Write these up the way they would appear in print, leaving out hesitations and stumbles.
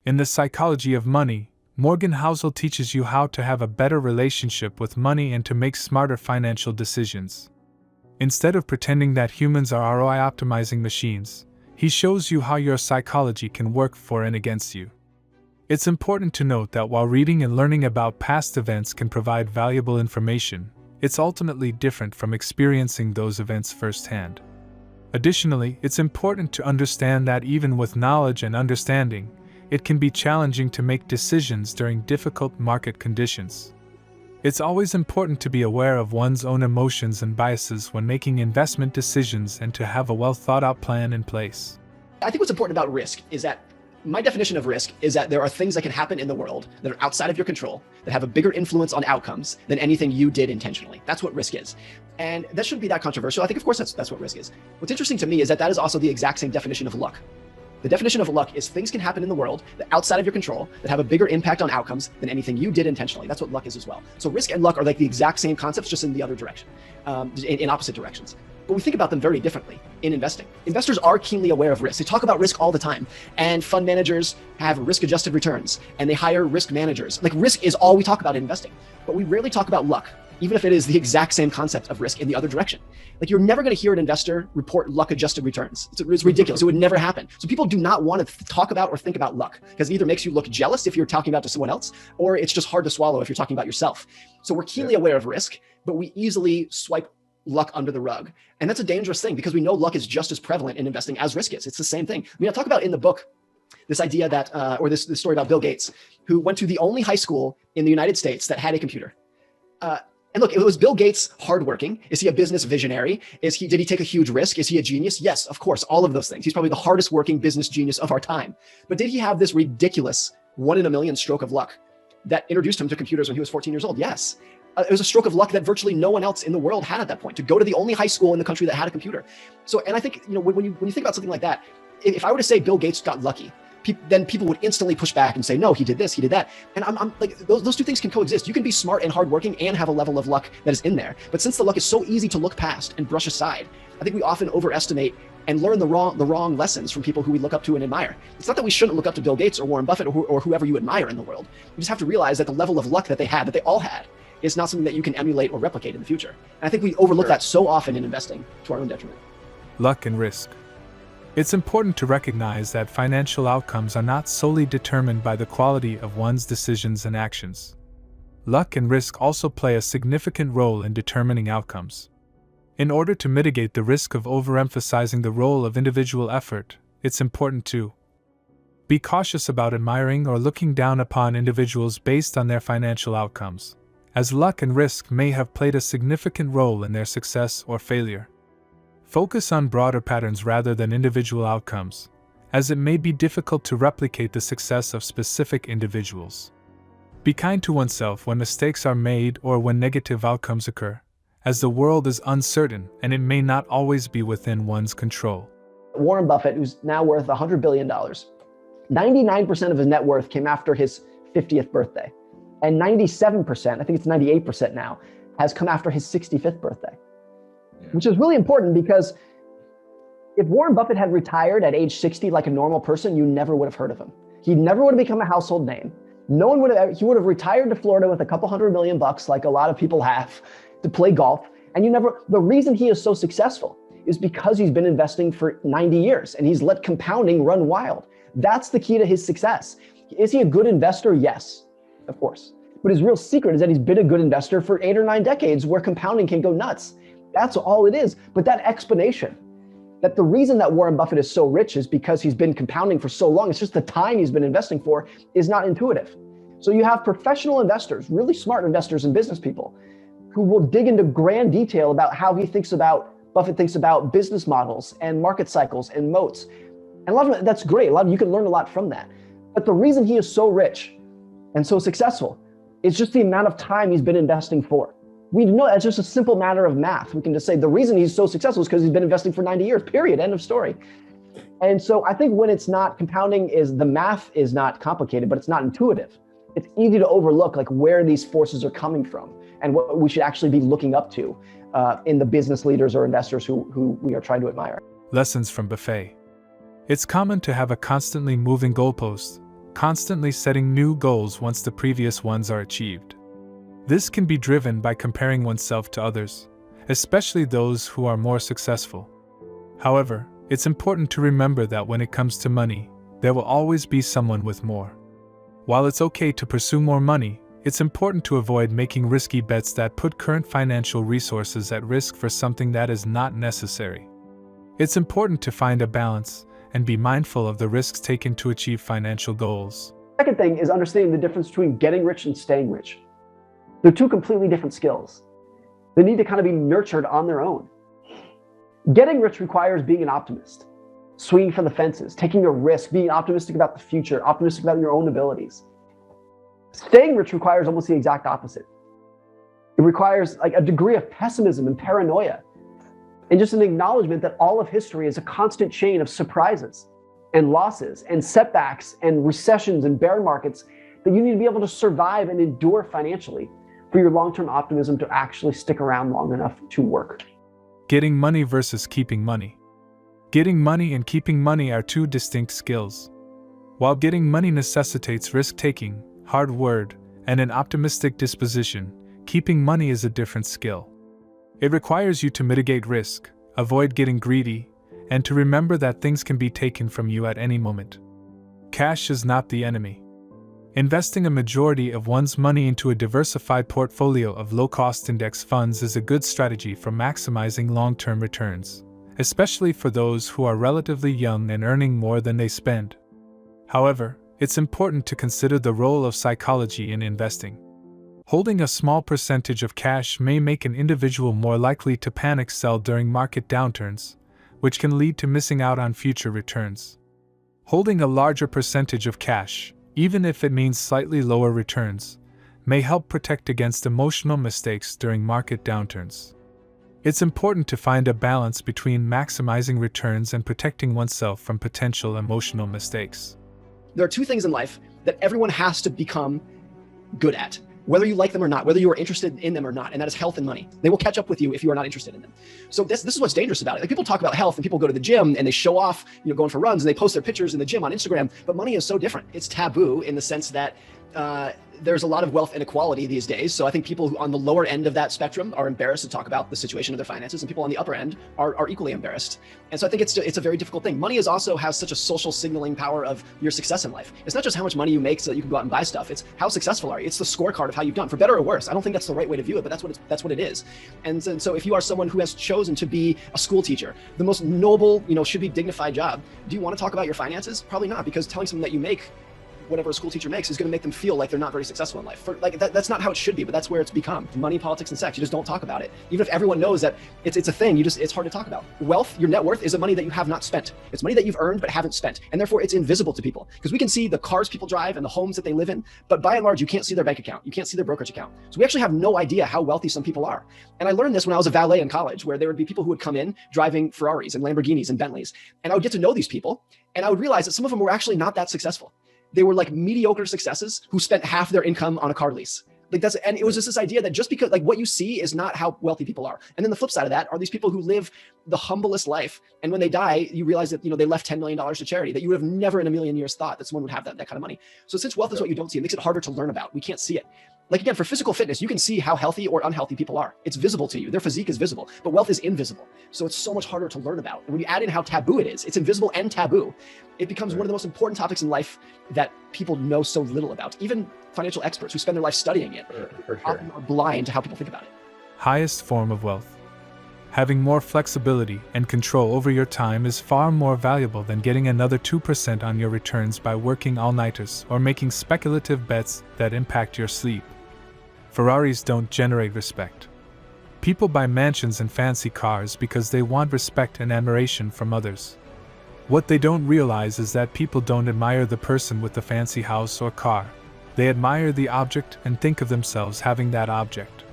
In The Psychology of Money, Morgan Housel teaches you how to have a better relationship with money and to make smarter financial decisions. Instead of pretending that humans are ROI optimizing machines, he shows you how your psychology can work for and against you. It's important to note that while reading and learning about past events can provide valuable information, it's ultimately different from experiencing those events firsthand. Additionally, it's important to understand that even with knowledge and understanding, it can be challenging to make decisions during difficult market conditions. It's always important to be aware of one's own emotions and biases when making investment decisions and to have a well-thought-out plan in place. I think what's important about risk is that my definition of risk is that there are things that can happen in the world that are outside of your control, that have a bigger influence on outcomes than anything you did intentionally. That's what risk is. And that shouldn't be that controversial. I think, of course, that's what risk is. What's interesting to me is that is also the exact same definition of luck. The definition of luck is things can happen in the world that outside of your control that have a bigger impact on outcomes than anything you did intentionally. That's what luck is as well. So risk and luck are like the exact same concepts, just in the other direction, in opposite directions. But we think about them very differently in investing. Investors are keenly aware of risk. They talk about risk all the time. And fund managers have risk-adjusted returns, and they hire risk managers. Like, risk is all we talk about in investing. But we rarely talk about luck, even if it is the exact same concept of risk in the other direction. Like, you're never going to hear an investor report luck-adjusted returns. It's ridiculous. It would never happen. So people do not want to talk about or think about luck, because it either makes you look jealous if you're talking about to someone else, or it's just hard to swallow if you're talking about yourself. So we're keenly aware of risk, but we easily swipe luck under the rug. And that's a dangerous thing, because we know luck is just as prevalent in investing as risk is. It's the same thing. I mean, I talk about in the book this idea that, or this story about Bill Gates, who went to the only high school in the United States that had a computer. And look, it was Bill Gates hardworking. Is he a business visionary? Did he take a huge risk? Is he a genius? Yes, of course, all of those things. He's probably the hardest working business genius of our time. But did he have this ridiculous 1 in a million stroke of luck that introduced him to computers when he was 14 years old? Yes. It was a stroke of luck that virtually no one else in the world had at that point, to go to the only high school in the country that had a computer. So, and I think, when you think about something like that, if I were to say Bill Gates got lucky, then people would instantly push back and say, no, he did this, he did that. And I'm like, those two things can coexist. You can be smart and hardworking and have a level of luck that is in there. But since the luck is so easy to look past and brush aside, I think we often overestimate and learn the wrong lessons from people who we look up to and admire. It's not that we shouldn't look up to Bill Gates or Warren Buffett or whoever you admire in the world. You just have to realize that the level of luck that they had, that they all had, is not something that you can emulate or replicate in the future. And I think we overlook that so often in investing, to our own detriment. Luck and risk. It's important to recognize that financial outcomes are not solely determined by the quality of one's decisions and actions. Luck and risk also play a significant role in determining outcomes. In order to mitigate the risk of overemphasizing the role of individual effort, it's important to be cautious about admiring or looking down upon individuals based on their financial outcomes, as luck and risk may have played a significant role in their success or failure. Focus on broader patterns rather than individual outcomes, as it may be difficult to replicate the success of specific individuals. Be kind to oneself when mistakes are made or when negative outcomes occur, as the world is uncertain and it may not always be within one's control. Warren Buffett, who's now worth $100 billion, 99% of his net worth came after his 50th birthday. And 97%, I think it's 98% now, has come after his 65th birthday. Which is really important, because if Warren Buffett had retired at age 60 like a normal person, you never would have heard of him. He never would have become a household name. He would have retired to Florida with a couple $100 million like a lot of people have, to play golf. And the reason he is so successful is because he's been investing for 90 years and he's let compounding run wild. That's the key to his success. Is he a good investor? Yes, of course. But his real secret is that he's been a good investor for 8 or 9 decades where compounding can go nuts. That's all it is. But that explanation, that the reason that Warren Buffett is so rich is because he's been compounding for so long, it's just the time he's been investing for, is not intuitive. So you have professional investors, really smart investors and business people, who will dig into grand detail about how Buffett thinks about business models and market cycles and moats. And a lot of that's great. You can learn a lot from that. But the reason he is so rich and so successful is just the amount of time he's been investing for. We know that's just a simple matter of math. We can just say the reason he's so successful is because he's been investing for 90 years, period, end of story. And so I think when it's not compounding, the math is not complicated, but it's not intuitive. It's easy to overlook like where these forces are coming from and what we should actually be looking up to in the business leaders or investors who we are trying to admire. Lessons from Buffett. It's common to have a constantly moving goalpost, constantly setting new goals once the previous ones are achieved. This can be driven by comparing oneself to others, especially those who are more successful. However, it's important to remember that when it comes to money, there will always be someone with more. While it's okay to pursue more money, it's important to avoid making risky bets that put current financial resources at risk for something that is not necessary. It's important to find a balance and be mindful of the risks taken to achieve financial goals. Second thing is understanding the difference between getting rich and staying rich. They're two completely different skills. They need to kind of be nurtured on their own. Getting rich requires being an optimist, swinging for the fences, taking a risk, being optimistic about the future, optimistic about your own abilities. Staying rich requires almost the exact opposite. It requires like a degree of pessimism and paranoia, and just an acknowledgement that all of history is a constant chain of surprises and losses and setbacks and recessions and bear markets that you need to be able to survive and endure financially for your long-term optimism to actually stick around long enough to work. Getting money versus keeping money. Getting money and keeping money are two distinct skills. While getting money necessitates risk-taking, hard work, and an optimistic disposition, keeping money is a different skill. It requires you to mitigate risk, avoid getting greedy, and to remember that things can be taken from you at any moment. Cash is not the enemy. Investing a majority of one's money into a diversified portfolio of low-cost index funds is a good strategy for maximizing long-term returns, especially for those who are relatively young and earning more than they spend. However, it's important to consider the role of psychology in investing. Holding a small percentage of cash may make an individual more likely to panic sell during market downturns, which can lead to missing out on future returns. Holding a larger percentage of cash, even if it means slightly lower returns, may help protect against emotional mistakes during market downturns. It's important to find a balance between maximizing returns and protecting oneself from potential emotional mistakes. There are two things in life that everyone has to become good at, whether you like them or not, whether you are interested in them or not, and that is health and money. They will catch up with you if you are not interested in them. So this is what's dangerous about it. Like, people talk about health and people go to the gym and they show off, going for runs, and they post their pictures in the gym on Instagram, but money is so different. It's taboo in the sense that there's a lot of wealth inequality these days. So I think people who on the lower end of that spectrum are embarrassed to talk about the situation of their finances, and people on the upper end are equally embarrassed. And so I think it's a very difficult thing. Money also has such a social signaling power of your success in life. It's not just how much money you make so that you can go out and buy stuff. It's how successful are you. It's the scorecard of how you've done, for better or worse. I don't think that's the right way to view it, but that's what it is. And so if you are someone who has chosen to be a school teacher, the most noble, should be dignified job, do you want to talk about your finances? Probably not, because telling someone that you make whatever a school teacher makes is going to make them feel like they're not very successful in life. That's not how it should be, but that's where it's become. Money, politics, and sex. You just don't talk about it. Even if everyone knows that it's a thing, it's hard to talk about. Wealth, your net worth, is the money that you have not spent. It's money that you've earned but haven't spent. And therefore it's invisible to people, because we can see the cars people drive and the homes that they live in, but by and large, you can't see their bank account. You can't see their brokerage account. So we actually have no idea how wealthy some people are. And I learned this when I was a valet in college, where there would be people who would come in driving Ferraris and Lamborghinis and Bentleys. And I would get to know these people, and I would realize that some of them were actually not that successful. They were like mediocre successes who spent half their income on a car lease. And it was just this idea that just because what you see is not how wealthy people are. And then the flip side of that are these people who live the humblest life. And when they die, you realize that, they left $10 million to charity, that you would have never in a million years thought that someone would have that kind of money. So since wealth is what you don't see, it makes it harder to learn about. We can't see it. Like, again, for physical fitness, you can see how healthy or unhealthy people are. It's visible to you. Their physique is visible, but wealth is invisible. So it's so much harder to learn about. And when you add in how taboo it is, it's invisible and taboo. It becomes one of the most important topics in life that people know so little about. Even financial experts who spend their life studying it often are blind to how people think about it. Highest form of wealth. Having more flexibility and control over your time is far more valuable than getting another 2% on your returns by working all-nighters or making speculative bets that impact your sleep. Ferraris don't generate respect. People buy mansions and fancy cars because they want respect and admiration from others. What they don't realize is that people don't admire the person with the fancy house or car. They admire the object and think of themselves having that object.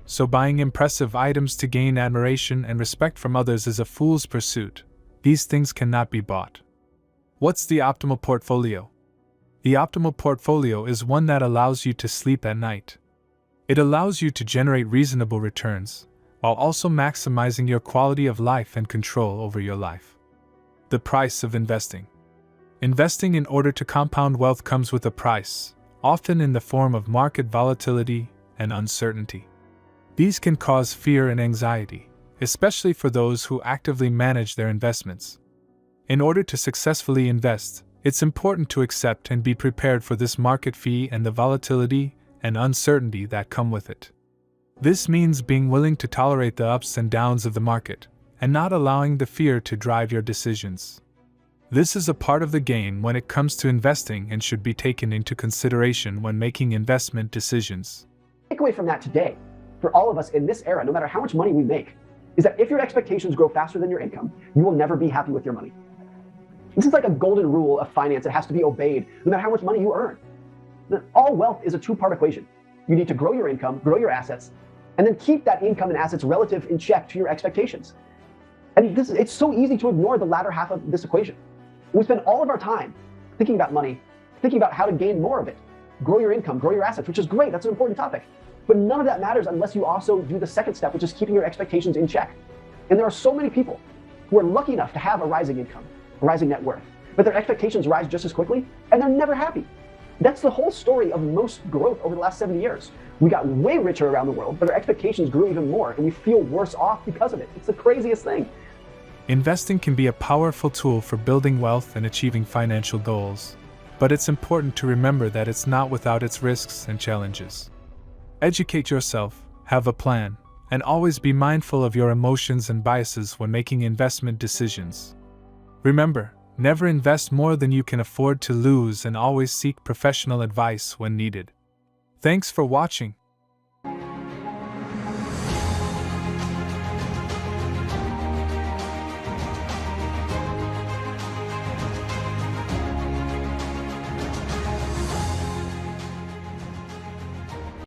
So buying impressive items to gain admiration and respect from others is a fool's pursuit. These things cannot be bought. What's the optimal portfolio? The optimal portfolio is one that allows you to sleep at night. It allows you to generate reasonable returns, while also maximizing your quality of life and control over your life. The price of investing. Investing in order to compound wealth comes with a price, often in the form of market volatility and uncertainty. These can cause fear and anxiety, especially for those who actively manage their investments. In order to successfully invest, it's important to accept and be prepared for this market fee and the volatility and uncertainty that come with it. This means being willing to tolerate the ups and downs of the market, and not allowing the fear to drive your decisions. This is a part of the game when it comes to investing and should be taken into consideration when making investment decisions. Takeaway from that today, for all of us in this era, no matter how much money we make, is that if your expectations grow faster than your income, you will never be happy with your money. This is like a golden rule of finance that has to be obeyed no matter how much money you earn. All wealth is a two-part equation. You need to grow your income, grow your assets, and then keep that income and assets relative in check to your expectations. And it's so easy to ignore the latter half of this equation. We spend all of our time thinking about money, thinking about how to gain more of it, grow your income, grow your assets, which is great. That's an important topic. But none of that matters unless you also do the second step, which is keeping your expectations in check. And there are so many people who are lucky enough to have a rising income, a rising net worth, but their expectations rise just as quickly, and they're never happy. That's the whole story of most growth over the last 70 years. We got way richer around the world, but our expectations grew even more, and we feel worse off because of it. It's the craziest thing. Investing can be a powerful tool for building wealth and achieving financial goals, but it's important to remember that it's not without its risks and challenges. Educate yourself, have a plan, and always be mindful of your emotions and biases when making investment decisions. Remember, never invest more than you can afford to lose and always seek professional advice when needed. Thanks for watching.